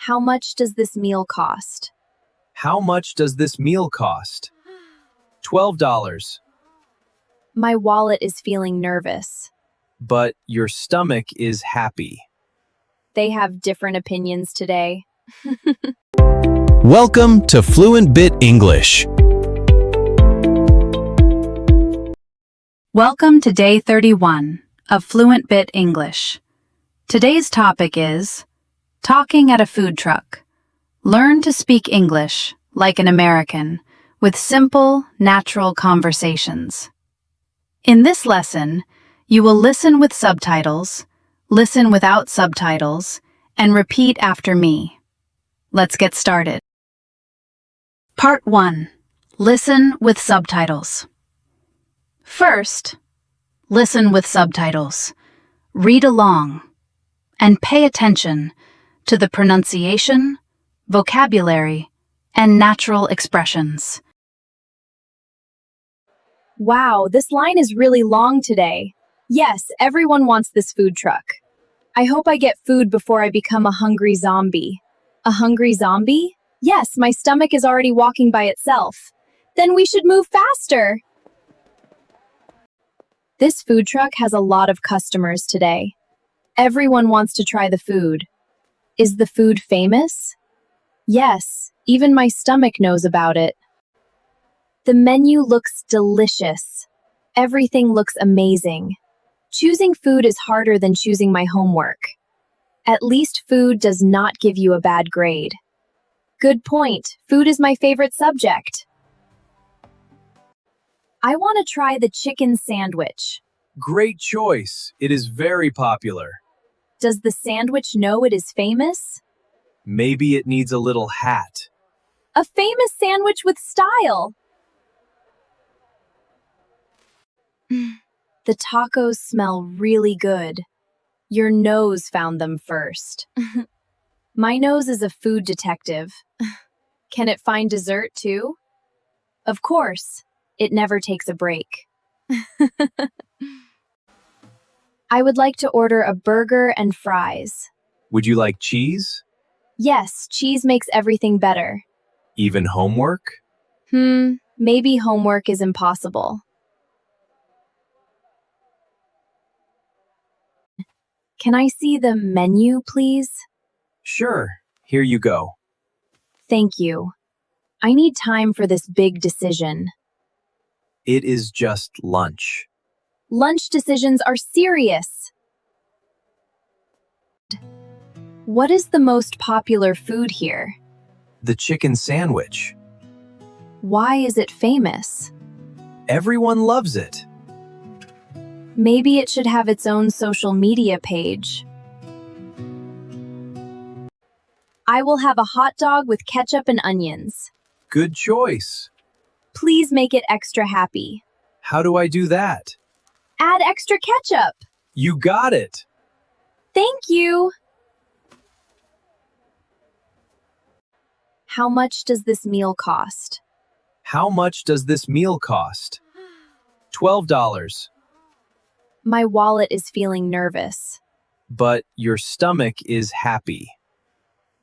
How much does this meal cost? How much does this meal cost? $12. My wallet is feeling nervous. But your stomach is happy. They have different opinions today. Welcome to FluentBit English. Welcome to day 31 of FluentBit English. Today's topic is talking at a food truck. Learn to speak English like an American with simple, natural conversations. In this lesson, you will listen with subtitles, listen without subtitles, and repeat after me. Let's get started. Part 1. Listen with subtitles. First, listen with subtitles. Read along and pay attention to the pronunciation, vocabulary, and natural expressions. Wow, this line is really long today. Yes, everyone wants this food truck. I hope I get food before I become a hungry zombie. A hungry zombie? Yes, my stomach is already walking by itself. Then we should move faster. This food truck has a lot of customers today. Everyone wants to try the food. Is the food famous? Yes, even my stomach knows about it. The menu looks delicious. Everything looks amazing. Choosing food is harder than choosing my homework. At least food does not give you a bad grade. Good point. Food is my favorite subject. I want to try the chicken sandwich. Great choice. It is very popular. Does the sandwich know it is famous? Maybe it needs a little hat. A famous sandwich with style. The tacos smell really good. Your nose found them first. My nose is a food detective. Can it find dessert too? Of course. It never takes a break. I would like to order a burger and fries. Would you like cheese? Yes, cheese makes everything better. Even homework? Maybe homework is impossible. Can I see the menu, please? Sure. Here you go. Thank you. I need time for this big decision. It is just lunch. Lunch decisions are serious. What is the most popular food here? The chicken sandwich. Why is it famous? Everyone loves it. Maybe it should have its own social media page. I will have a hot dog with ketchup and onions. Good choice. Please make it extra happy. How do I do that? Add extra ketchup. You got it. Thank you. How much does this meal cost? How much does this meal cost? $12. My wallet is feeling nervous. But your stomach is happy.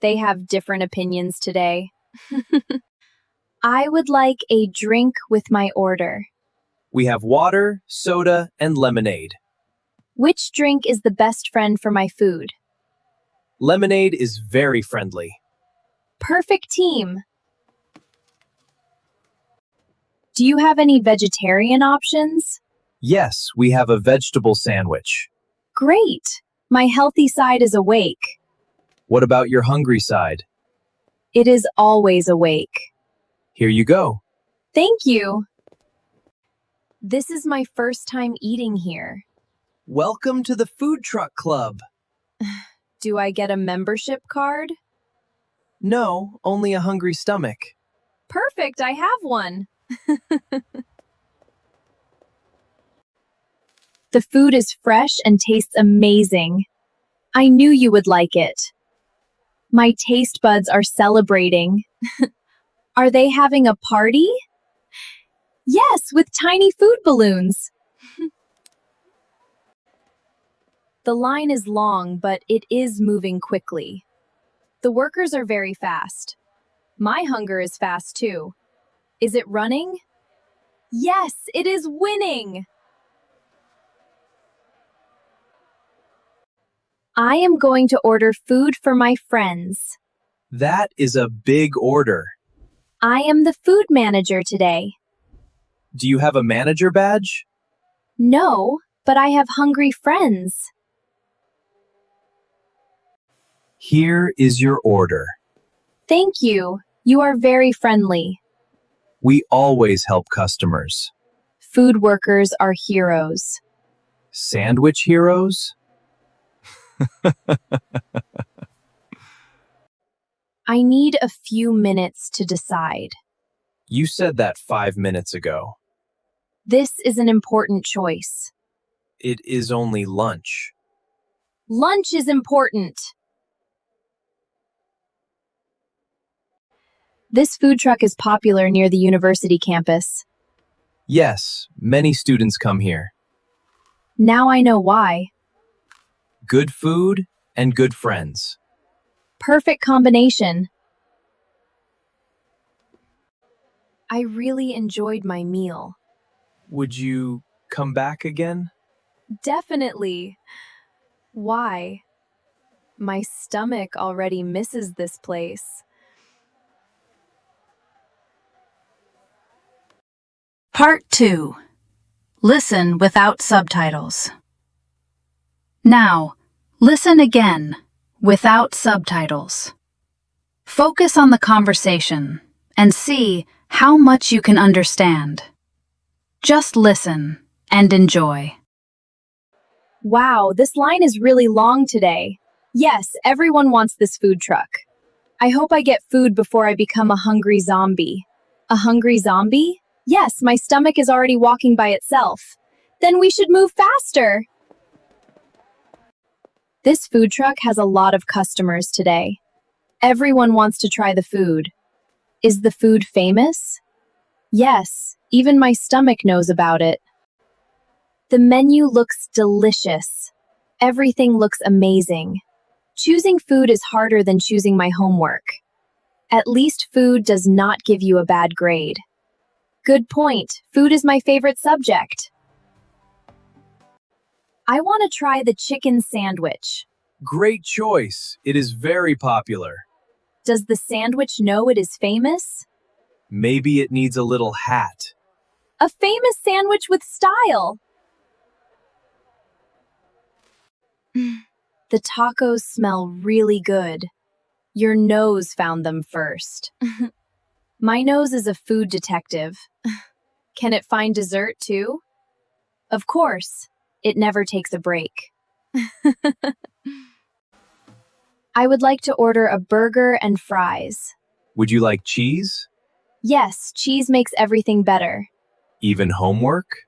They have different opinions today. I would like a drink with my order. We have water, soda, and lemonade. Which drink is the best friend for my food? Lemonade is very friendly. Perfect team. Do you have any vegetarian options? Yes, we have a vegetable sandwich. Great. My healthy side is awake. What about your hungry side? It is always awake. Here you go. Thank you. This is my first time eating here. Welcome to the food truck club. Do I get a membership card? No, only a hungry stomach. Perfect, I have one. The food is fresh and tastes amazing. I knew you would like it. My taste buds are celebrating. Are they having a party? Yes, with tiny food balloons. The line is long, but it is moving quickly. The workers are very fast. My hunger is fast too. Is it running? Yes, it is winning! I am going to order food for my friends. That is a big order. I am the food manager today. Do you have a manager badge? No, but I have hungry friends. Here is your order. Thank you. You are very friendly. We always help customers. Food workers are heroes. Sandwich heroes? I need a few minutes to decide. You said that 5 minutes ago. This is an important choice. It is only lunch. Lunch is important. This food truck is popular near the university campus. Yes, many students come here. Now I know why. Good food and good friends. Perfect combination. I really enjoyed my meal. Would you come back again? Definitely. Why? My stomach already misses this place. Part 2. Listen without subtitles. Now, listen again without subtitles. Focus on the conversation and see how much you can understand. Just listen and enjoy. Wow, this line is really long today. Yes, everyone wants this food truck. I hope I get food before I become a hungry zombie. A hungry zombie? Yes, my stomach is already walking by itself. Then we should move faster. This food truck has a lot of customers today. Everyone wants to try the food. Is the food famous? Yes, even my stomach knows about it. The menu looks delicious. Everything looks amazing. Choosing food is harder than choosing my homework. At least food does not give you a bad grade. Good point. Food is my favorite subject. I want to try the chicken sandwich. Great choice. It is very popular. Does the sandwich know it is famous? Maybe it needs a little hat. A famous sandwich with style. The tacos smell really good. Your nose found them first. My nose is a food detective. Can it find dessert too? Of course. It never takes a break. I would like to order a burger and fries. Would you like cheese? Yes, cheese makes everything better. Even homework?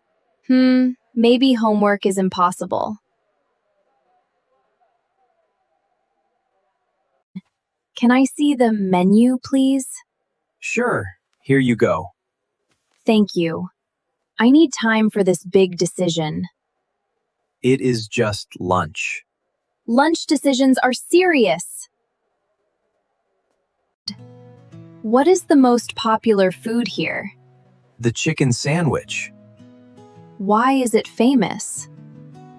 Maybe homework is impossible. Can I see the menu, please? Sure. Here you go. Thank you. I need time for this big decision. It is just lunch. Lunch decisions are serious. What is the most popular food here? The chicken sandwich. Why is it famous?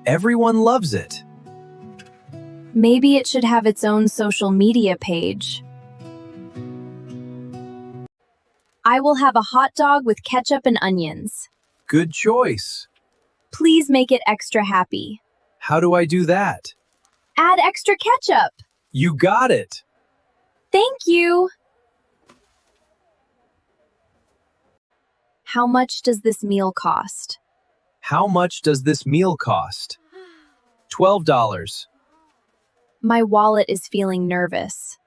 Everyone loves it. Maybe it should have its own social media page. I will have a hot dog with ketchup and onions. Good choice. Please make it extra happy. How do I do that? Add extra ketchup. You got it. Thank you. How much does this meal cost? How much does this meal cost? $12. My wallet is feeling nervous.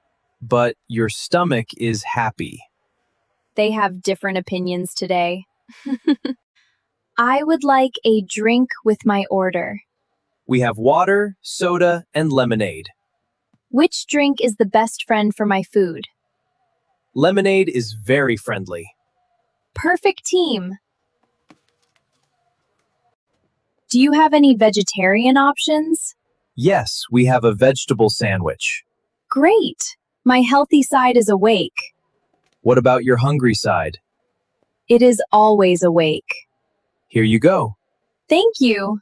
But your stomach is happy. They have different opinions today. I would like a drink with my order. We have water, soda, and lemonade. Which drink is the best friend for my food? Lemonade is very friendly. Perfect team. Do you have any vegetarian options? Yes, we have a vegetable sandwich. Great. My healthy side is awake. What about your hungry side? It is always awake. Here you go. Thank you.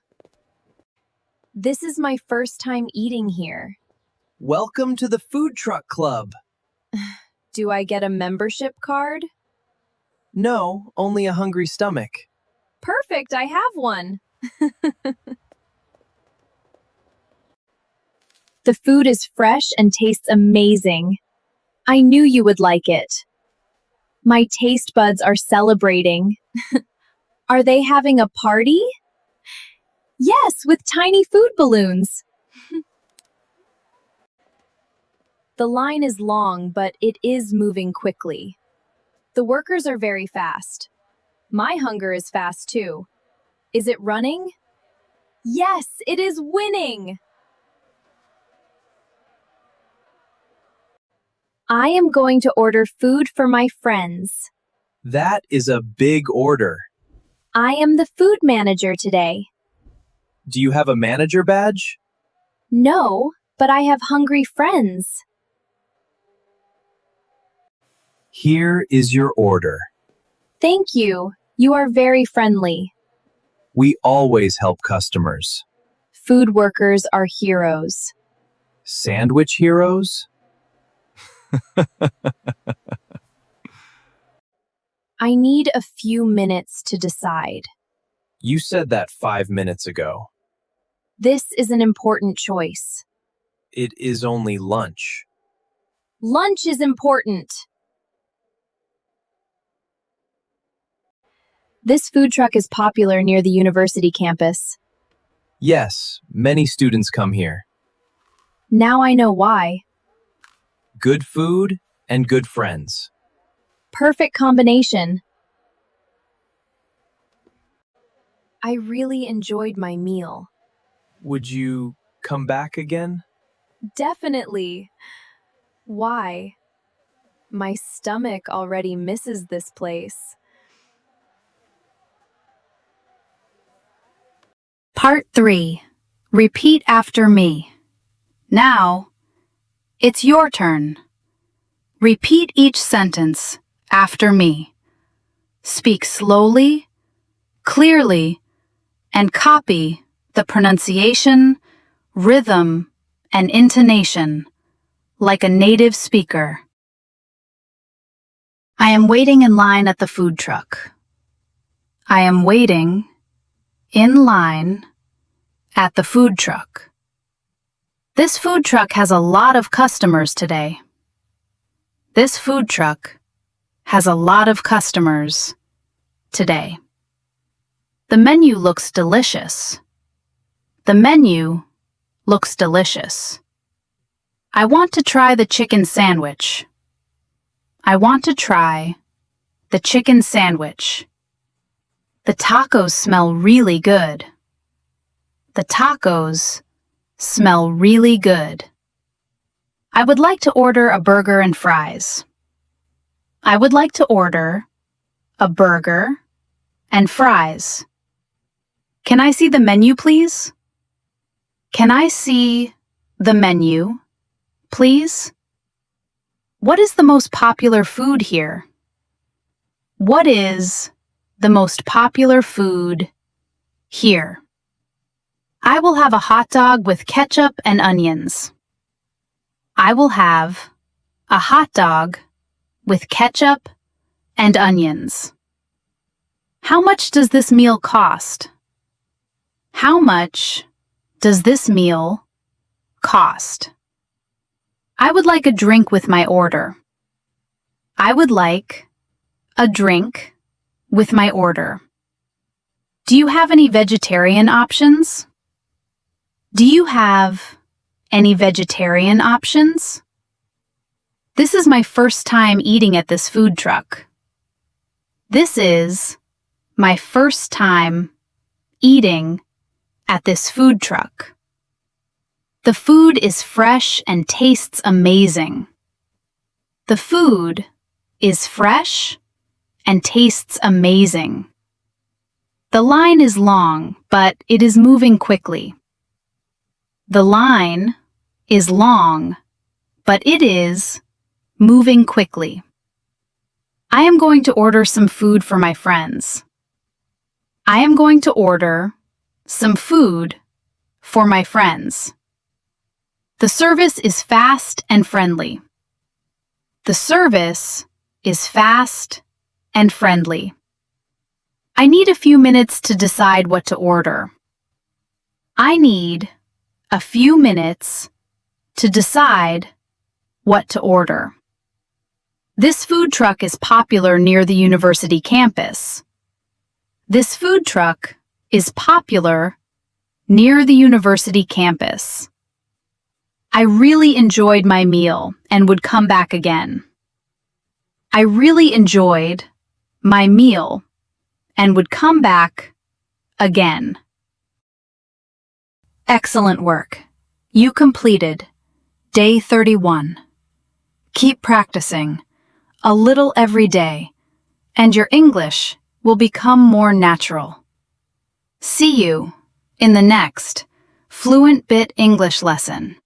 This is my first time eating here. Welcome to the food truck club. Do I get a membership card? No, only a hungry stomach. Perfect, I have one. The food is fresh and tastes amazing. I knew you would like it. My taste buds are celebrating. Are they having a party? Yes, with tiny food balloons. The line is long, but it is moving quickly. The workers are very fast. My hunger is fast too. Is it running? Yes, it is winning! I am going to order food for my friends. That is a big order. I am the food manager today. Do you have a manager badge? No, but I have hungry friends. Here is your order. Thank you. You are very friendly. We always help customers. Food workers are heroes. Sandwich heroes? I need a few minutes to decide. You said that 5 minutes ago. This is an important choice. It is only lunch. Lunch is important. This food truck is popular near the university campus. Yes, many students come here. Now I know why. Good food and good friends. Perfect combination. I really enjoyed my meal. Would you come back again? Definitely. Why? My stomach already misses this place. Part 3. Repeat after me. Now, it's your turn. Repeat each sentence after me. Speak slowly, clearly, and copy the pronunciation, rhythm, and intonation like a native speaker. I am waiting in line at the food truck. I am waiting in line at the food truck. This food truck has a lot of customers today. This food truck has a lot of customers today. The menu looks delicious. The menu looks delicious. I want to try the chicken sandwich. I want to try the chicken sandwich. The tacos smell really good. The tacos smell really good. I would like to order a burger and fries. I would like to order a burger and fries. Can I see the menu, please? Can I see the menu, please? What is the most popular food here? What is the most popular food here? I will have a hot dog with ketchup and onions. I will have a hot dog with ketchup and onions. How much does this meal cost? How much does this meal cost? I would like a drink with my order. I would like a drink with my order. Do you have any vegetarian options? Do you have any vegetarian options? This is my first time eating at this food truck. This is my first time eating at this food truck. The food is fresh and tastes amazing. The food is fresh and tastes amazing. The line is long, but it is moving quickly. The line is long, but it is moving quickly. I am going to order some food for my friends. I am going to order some food for my friends. The service is fast and friendly. The service is fast and friendly. I need a few minutes to decide what to order. I need a few minutes to decide what to order. This food truck is popular near the university campus. This food truck is popular near the university campus. I really enjoyed my meal and would come back again. I really enjoyed my meal and would come back again. Excellent work. You completed Day 31. Keep practicing a little every day, and your English will become more natural. See you in the next FluentBit English lesson.